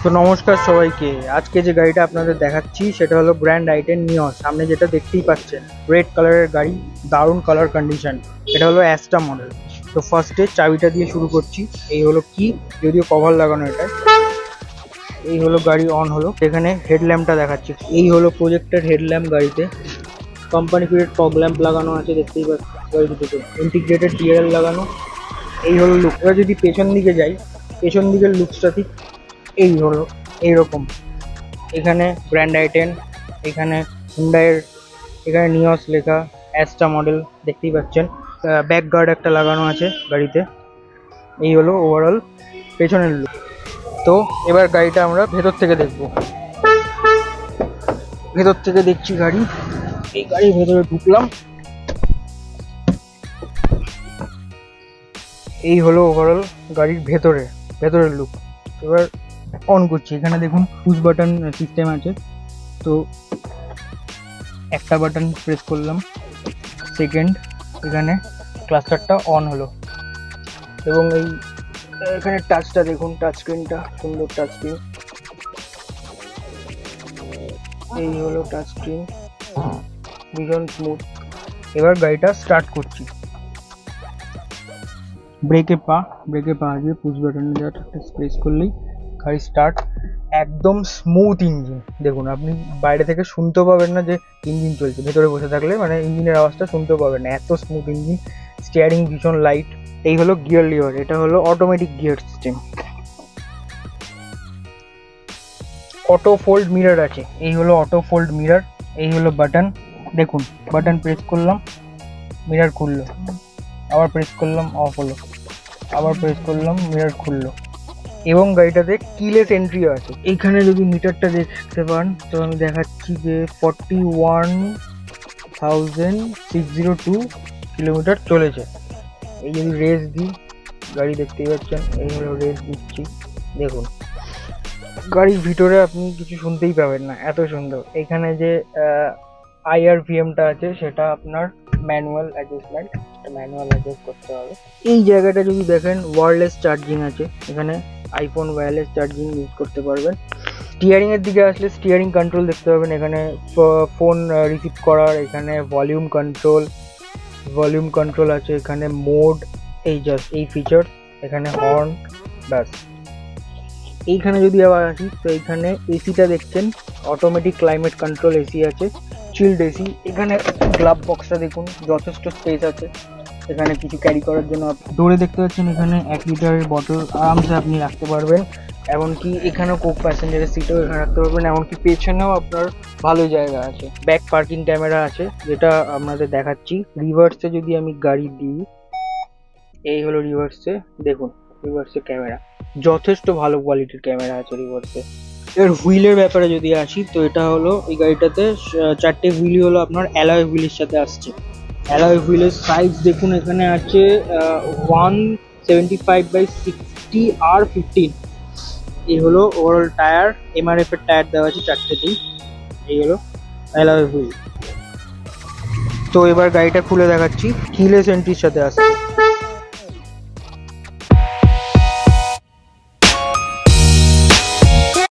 তো নমস্কার সবাইকে। আজকে যে গাড়িটা আপনাদের দেখাচ্ছি সেটা হলো গ্র্যান্ড আই-10 নিয়স। সামনে যেটা দেখতেই পাচ্ছেন রেড কালারের গাড়ি, দারুণ কালার কন্ডিশন। এটা হলো অ্যাস্টা মডেল। তো ফার্স্টে চাবিটা দিয়ে শুরু করছি। এই হলো কি, যদিও কভার লাগানো এটা। এই হলো গাড়ি অন হলো। এখানে হেডল্যাম্পটা দেখাচ্ছে। এই হলো প্রজেক্টেড হেডল্যাম্প গাড়িতে। কোম্পানি ফিটেড ফগ ল্যাম্প লাগানো আছে, দেখতেই পাচ্ছেন গাড়িটিতে। ইন্টিগ্রেটেড টিআরএল লাগানো। এই হলো লুক। এবার যদি পেছন দিকে যাই, পেছন দিকের লুকসটা ঠিক এই হলো এইরকম। এখানে গ্র্যান্ড আই-10, এখানে হুন্ডাইয়ের, এখানে নিয়স লেখা, অ্যাস্টা মডেল দেখতেই পাচ্ছেন। ব্যাক গার্ড একটা লাগানো আছে গাড়িতে। এই হলো ওভারঅল পেছনের লুক। তো এবার গাড়িটা আমরা ভেতর থেকে দেখব। ভেতর থেকে দেখছি গাড়ি। এই গাড়ির ভেতরে ঢুকলাম। এই হলো ওভারঅল গাড়ির ভেতরের লুক। এবার অন করছি। এখানে দেখুন পুশ বাটন সিস্টেম আছে। তো একটা বাটন প্রেস করলাম, সেকেন্ড, এখানে ক্লাস্টারটা অন হলো। এবং এখানে টাচটা দেখুন, টাচ স্ক্রিনটা সুন্দর টাচ স্ক্রিন। এই হলো টাচ স্ক্রিন, ভীষণ স্মুথ। এবার গাড়িটা স্টার্ট করছি। ব্রেকে পা দিয়ে পুশ বাটনে জাস্ট প্রেস করলেই গাড়ি স্টার্ট। একদম স্মুথ ইঞ্জিন। দেখুন, আপনি বাইরে থেকে শুনতেও পাবেন না যে ইঞ্জিন চলছে। ভেতরে বসে থাকলে মানে ইঞ্জিনের আওয়াজটা শুনতেও পাবেন না, এত স্মুথ ইঞ্জিন। স্টিয়ারিং ভীষণ লাইট। এই হলো গিয়ার লিভার। এটা হলো automatic gear system. Auto fold mirror আছে। এই হলো অটো ফোল্ড মিরর। এই হলো বাটন। দেখুন, বাটন প্রেস করলাম, মিরর খুললো। আবার প্রেস করলাম, অফ হলো। আবার প্রেস করলাম, মিরর খুললো। এবং গাড়িটাতে কিলেস এন্ট্রি আছে। এইখানে যদি মিটারটা দেখতে পান তো আমি দেখাচ্ছি যে 41,602 কিলোমিটার চলেছে। এই যদি রেস দিই, গাড়ি দেখতেই পাচ্ছেন, এই হলো রেস দিচ্ছি। দেখুন, গাড়ির ভিতরে আপনি কিছু শুনতেই পাবেন না, এত সুন্দর। এখানে যে IRVMটা আছে সেটা আপনার ম্যানুয়াল অ্যাডজাস্টমেন্ট, ম্যানুয়াল অ্যাডজাস্ট করতে হবে। এই জায়গাটা যদি দেখেন ওয়্যারলেস চার্জিং আছে। এখানে আইফোন ওয়্যারলেস চার্জিং ইউজ করতে পারবেন। স্টিয়ারিং এর দিকে আসলে স্টিয়ারিং কন্ট্রোল দেখতে পাবেন। এখানে ফোন রিসিভ করার, এখানে ভলিউম কন্ট্রোল আছে, এখানে মোড, এই ফিচার, এখানে হর্ন, ব্যাস। এইখানে যদি আবার আসি তো এইখানে এসিটা দেখছেন, অটোমেটিক ক্লাইমেট কন্ট্রোল এসি আছে, চিল্ড এসি। এখানে গ্লাভ বক্সটা দেখুন, যথেষ্ট স্পেস আছে। এখানে কিছু ক্যারি করার জন্য ডোরে দেখতে পাচ্ছেন, এখানে 1 লিটারের বটল আরামসে আপনি রাখতে পারবেন। এমনকি এখানেও কোক প্যাসেঞ্জারের সিটও এখানে রাখতে পারবেন। এমনকি পেছনেও আপনার ভালো জায়গা আছে। ব্যাক পার্কিং ক্যামেরা আছে, যেটা আপনাদের দেখাচ্ছি। রিভার্সে যদি আমি গাড়ি দিই, এই হলো রিভার্সে। দেখুন, রিভার্সে ক্যামেরা যথেষ্ট ভালো কোয়ালিটির ক্যামেরা আছে রিভার্সে। এবার হুইলের ব্যাপারে যদি আসি তো এটা হলো, এই গাড়িটাতে 4টে হুইলই হলো আপনার অ্যালয় হুইলের সাথে আসছে। অ্যালয় হুইলের সাইজ দেখুন, এখানে আছে 175/60 R15। এই হলো ওভারঅল টায়ার। MRF এর টায়ার দেওয়া আছে 4টেতেই। এই হলো অ্যালয় হুইল। তো এবার গাড়িটা খুলে দেখাচ্ছি, কিলেস এন্ট্রির সাথে আসছে।